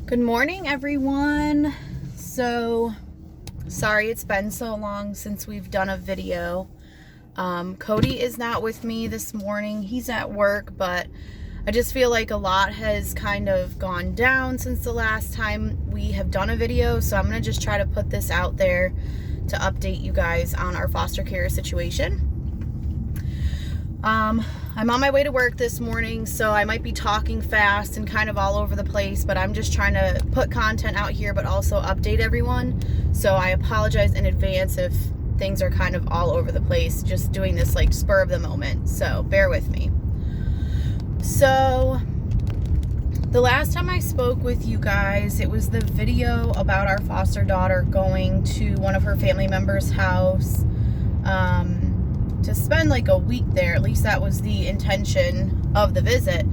Good morning, everyone. So, sorry it's been so long since we've done a video. Cody is not with me this morning. He's at work, but I just feel like a lot has kind of gone down since the last time we have done a video. So I'm going to just try to put this out there to update you guys on our foster care situation. I'm on my way to work this morning, so I might be talking fast and kind of all over the place, but I'm just trying to put content out here, but also update everyone. So I apologize in advance if things are kind of all over the place, just doing this like spur of the moment. So bear with me. So the last time I spoke with you guys, it was the video about our foster daughter going to one of her family members' house, to spend like a week there. At least that was the intention of the visit.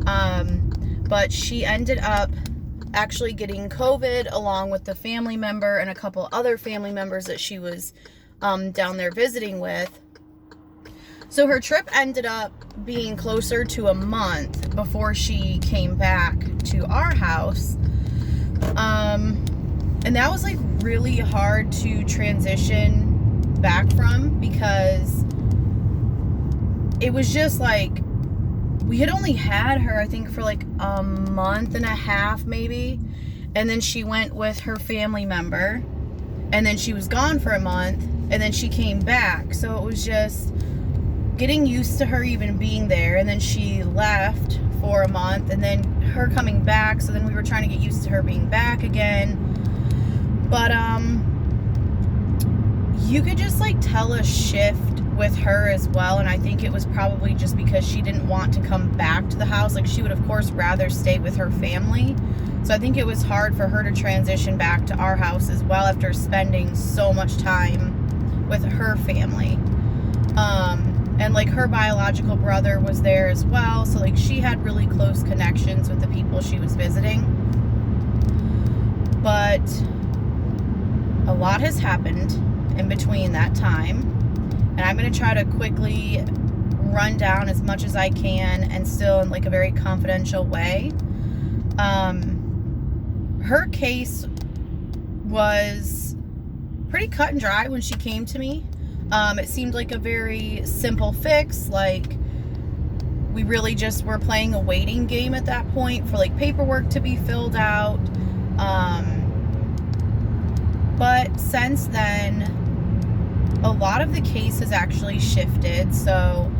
But she ended up actually getting COVID along with the family member and a couple other family members that she was down there visiting with. So her trip ended up being closer to a month before she came back to our house. And that was like really hard to transition back from, because it was just like, we had only had her, I think, for like a month and a half maybe, and then she went with her family member, and then she was gone for a month, and then she came back. So it was just getting used to her even being there, and then she left for a month, and then her coming back, so then we were trying to get used to her being back again. But you could just like tell a shift with her as well, and I think it was probably just because she didn't want to come back to the house. Like, she would of course rather stay with her family, so I think it was hard for her to transition back to our house as well after spending so much time with her family. And like her biological brother was there as well, so like she had really close connections with the people she was visiting. But a lot has happened in between that time, and I'm going to try to quickly run down as much as I can, and still in like a very confidential way. Her case was pretty cut and dry when she came to me. It seemed like a very simple fix. Like, we really just were playing a waiting game at that point for like paperwork to be filled out. But since then, a lot of the case has actually shifted. So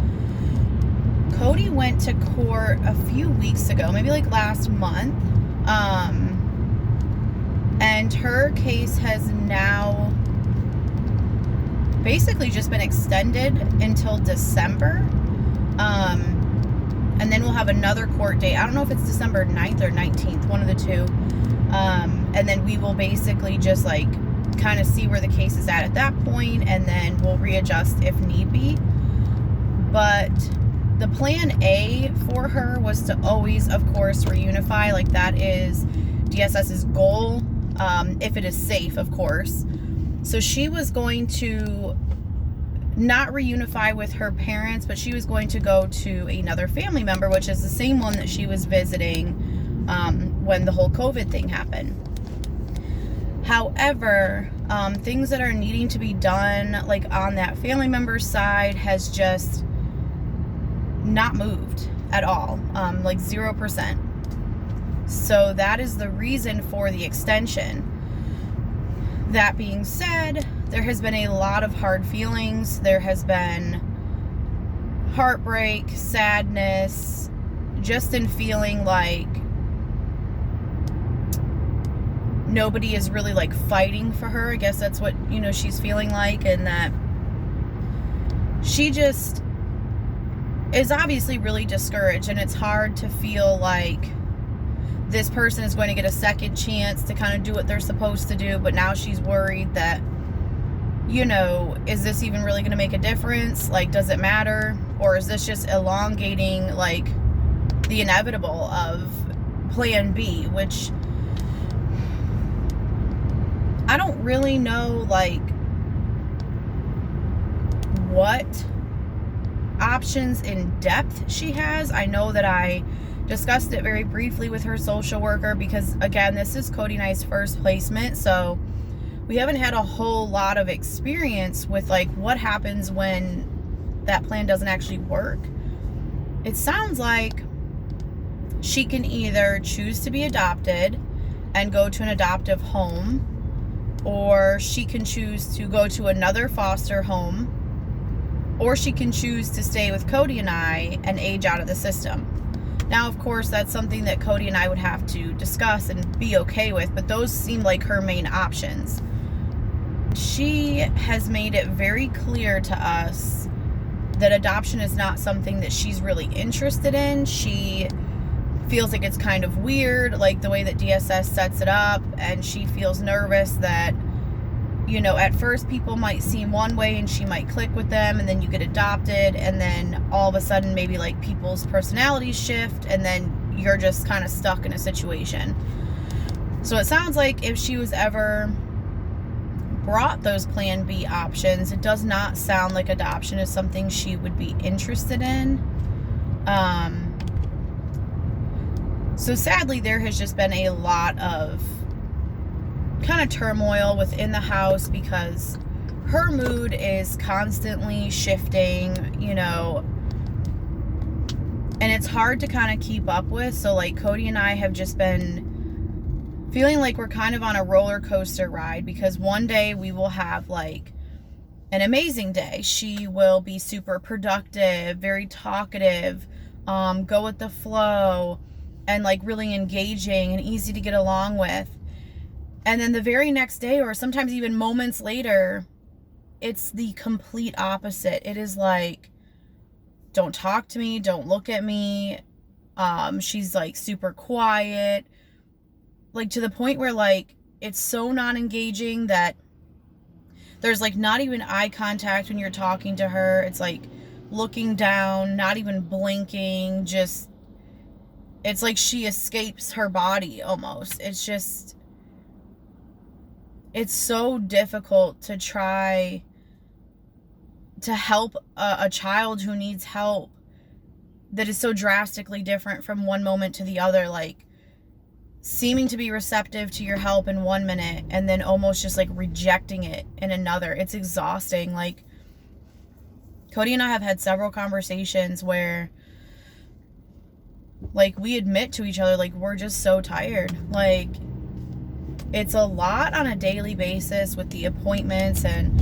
Cody went to court a few weeks ago, maybe like last month. And her case has now basically just been extended until December. And then we'll have another court date. I don't know if it's December 9th or 19th, one of the two. And then we will basically just like kind of see where the case is at that point, and then we'll readjust if need be. But the plan A for her was to always, of course, reunify. Like, that is DSS's goal, if it is safe, of course. So she was going to not reunify with her parents, but she was going to go to another family member, which is the same one that she was visiting when the whole COVID thing happened. However, things that are needing to be done, like on that family member's side, has just not moved at all, like 0%. So that is the reason for the extension. That being said, there has been a lot of hard feelings. There has been heartbreak, sadness, just in feeling like nobody is really like fighting for her. I guess that's what, she's feeling like, and that she just is obviously really discouraged, and it's hard to feel like this person is going to get a second chance to kind of do what they're supposed to do, but now she's worried that, is this even really going to make a difference? Like, does it matter? Or is this just elongating like the inevitable of plan B, which I don't really know like what options in depth she has. I know that I discussed it very briefly with her social worker because, again, this is Cody and I's first placement, so we haven't had a whole lot of experience with like what happens when that plan doesn't actually work. It sounds like she can either choose to be adopted and go to an adoptive home, or she can choose to go to another foster home, or she can choose to stay with Cody and I and age out of the system. Now, of course, that's something that Cody and I would have to discuss and be okay with, but those seem like her main options. She has made it very clear to us that adoption is not something that she's really interested in. She feels like it's kind of weird, like the way that DSS sets it up, and she feels nervous that, you know, at first people might seem one way and she might click with them, and then you get adopted, and then all of a sudden maybe like people's personalities shift, and then you're just kind of stuck in a situation. So it sounds like if she was ever brought those Plan B options, it does not sound like adoption is something she would be interested in. So sadly, there has just been a lot of kind of turmoil within the house because her mood is constantly shifting, you know, and it's hard to kind of keep up with. So like Cody and I have just been feeling like we're kind of on a roller coaster ride, because one day we will have like an amazing day. She will be super productive, very talkative, go with the flow, and like really engaging and easy to get along with. And then the very next day, or sometimes even moments later, it's the complete opposite. It is like, don't talk to me, don't look at me. She's like super quiet, like to the point where like it's so non-engaging that there's like not even eye contact when you're talking to her. It's like looking down, not even blinking, just, it's like she escapes her body almost. It's just, it's so difficult to try to help a child who needs help that is so drastically different from one moment to the other, like seeming to be receptive to your help in 1 minute and then almost just like rejecting it in another. It's exhausting. Like Cody and I have had several conversations where like we admit to each other, like we're just so tired. Like it's a lot on a daily basis with the appointments and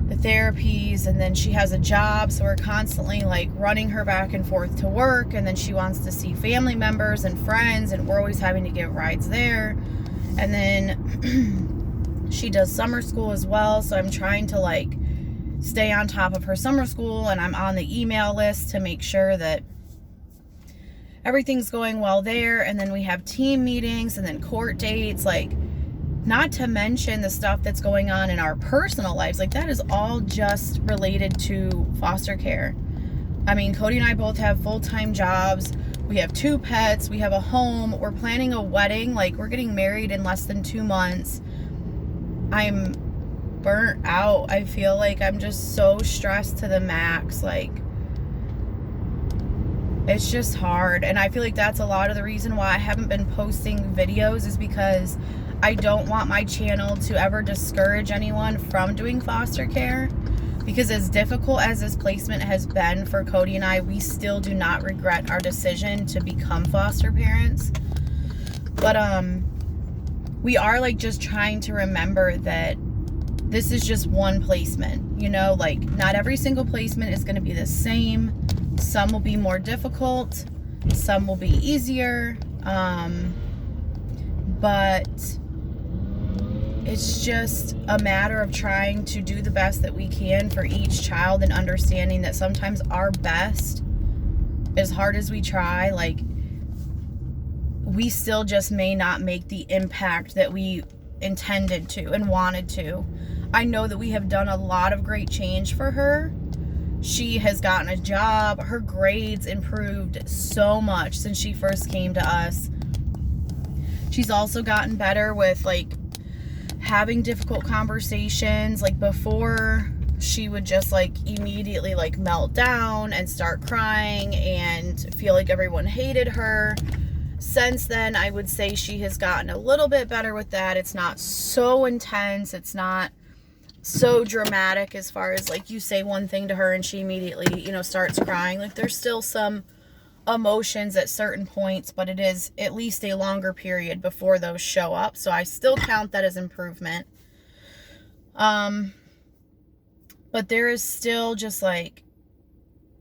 the therapies, and then she has a job, so we're constantly like running her back and forth to work, and then she wants to see family members and friends, and we're always having to give rides there. And then she does summer school as well, so I'm trying to like stay on top of her summer school, and I'm on the email list to make sure that everything's going well there. And then we have team meetings and then court dates, like not to mention the stuff that's going on in our personal lives. Like that is all just related to foster care. I mean, Cody and I both have full-time jobs. We have 2 pets. We have a home. We're planning a wedding. Like we're getting married in less than 2 months. I'm burnt out. I feel like I'm just so stressed to the max. Like it's just hard. And I feel like that's a lot of the reason why I haven't been posting videos, is because I don't want my channel to ever discourage anyone from doing foster care. Because as difficult as this placement has been for Cody and I, we still do not regret our decision to become foster parents. But we are like just trying to remember that this is just one placement, you know, like not every single placement is going to be the same. Some will be more difficult, some will be easier, but it's just a matter of trying to do the best that we can for each child, and understanding that sometimes our best, as hard as we try, like we still just may not make the impact that we intended to and wanted to. I know that we have done a lot of great change for her. She has gotten a job. Her grades improved so much since she first came to us. She's also gotten better with like having difficult conversations. Like before she would just like immediately like melt down and start crying and feel like everyone hated her. Since then, I would say she has gotten a little bit better with that. It's not so intense. It's not so dramatic as far as like you say one thing to her and she immediately, you know, starts crying. Like there's still some emotions at certain points, but it is at least a longer period before those show up. So I still count that as improvement. But there is still just like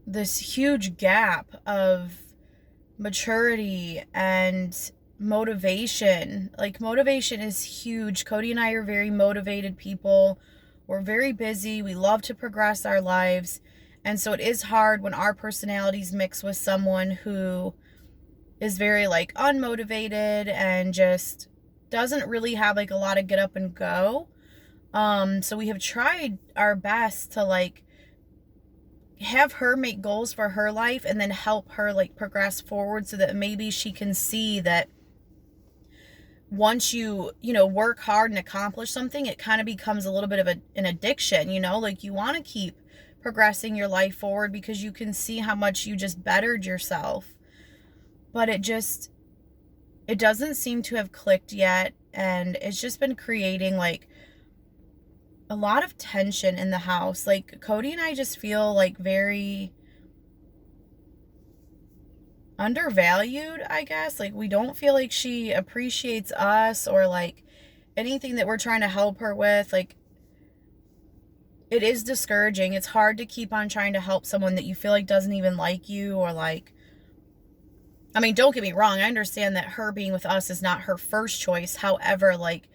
this huge gap of maturity and motivation. Like motivation is huge. Cody and I are very motivated people. We're very busy. We love to progress our lives. And so it is hard when our personalities mix with someone who is very like unmotivated and just doesn't really have like a lot of get up and go. So we have tried our best to like have her make goals for her life and then help her like progress forward so that maybe she can see that once you know, work hard and accomplish something, it kind of becomes a little bit of an addiction, you know, like you want to keep progressing your life forward because you can see how much you just bettered yourself. But it doesn't seem to have clicked yet. And it's just been creating like a lot of tension in the house. Like Cody and I just feel like very undervalued, I guess. Like we don't feel like she appreciates us or like anything that we're trying to help her with. Like it is discouraging. It's hard to keep on trying to help someone that you feel like doesn't even like you, or like, I mean, don't get me wrong, I understand that her being with us is not her first choice. However, like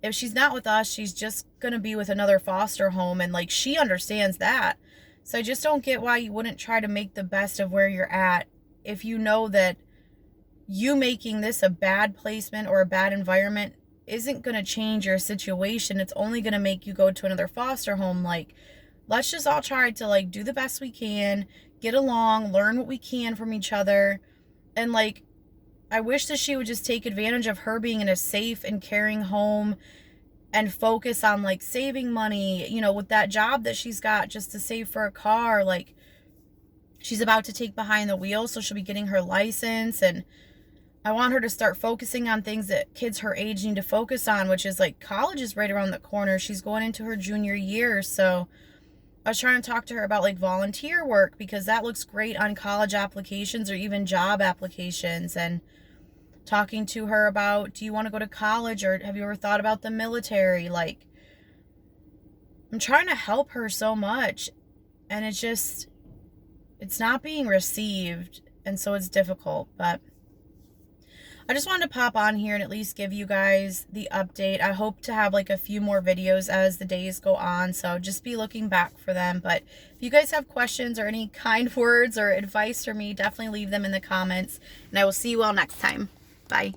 if she's not with us, she's just gonna be with another foster home, and like she understands that. So I just don't get why you wouldn't try to make the best of where you're at if you know that you making this a bad placement or a bad environment isn't going to change your situation. It's only going to make you go to another foster home. Like, let's just all try to like do the best we can, get along, learn what we can from each other. And like, I wish that she would just take advantage of her being in a safe and caring home and focus on like saving money, you know, with that job that she's got just to save for a car. Like she's about to take behind the wheel, so she'll be getting her license, and I want her to start focusing on things that kids her age need to focus on, which is like college is right around the corner. She's going into her junior year. So I was trying to talk to her about like volunteer work because that looks great on college applications or even job applications, and talking to her about, do you want to go to college or have you ever thought about the military? Like I'm trying to help her so much and it's not being received, and so it's difficult. But I just wanted to pop on here and at least give you guys the update. I hope to have like a few more videos as the days go on, so just be looking back for them. But if you guys have questions or any kind words or advice for me, definitely leave them in the comments, and I will see you all next time. Bye.